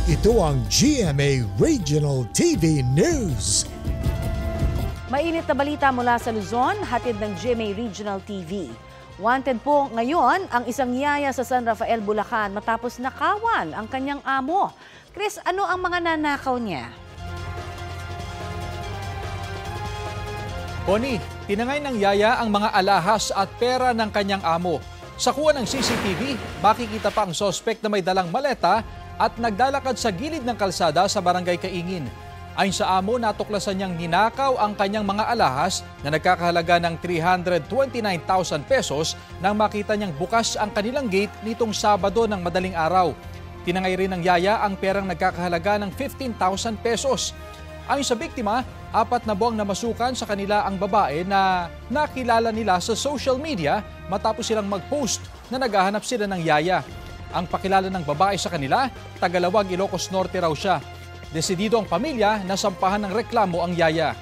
Ito ang GMA Regional TV News. Mainit na balita mula sa Luzon, hatid ng GMA Regional TV. Wanted po ngayon ang isang yaya sa San Rafael, Bulacan matapos nakawan ang kanyang amo. Chris, ano ang mga nanakaw niya? Connie, tinangay ng yaya ang mga alahas at pera ng kanyang amo. Sa kuha ng CCTV, makikita pa ang sospek na may dalang maleta at naglalakad sa gilid ng kalsada sa barangay Kaingin. Ayon sa amo, natuklasan niyang ninakaw ang kanyang mga alahas na nagkakahalaga ng 329,000 pesos nang makita niyang bukas ang kanilang gate nitong Sabado ng madaling araw. Tinangay rin ng yaya ang perang nagkakahalaga ng 15,000 pesos. Ayon sa biktima, 4 na buwang namasukan sa kanila ang babae na nakilala nila sa social media matapos silang mag-post na naghahanap sila ng yaya. Ang pakilala ng babae sa kanila, Tagalawag, Ilocos Norte raw siya. Desidido ang pamilya na sampahan ng reklamo ang yaya.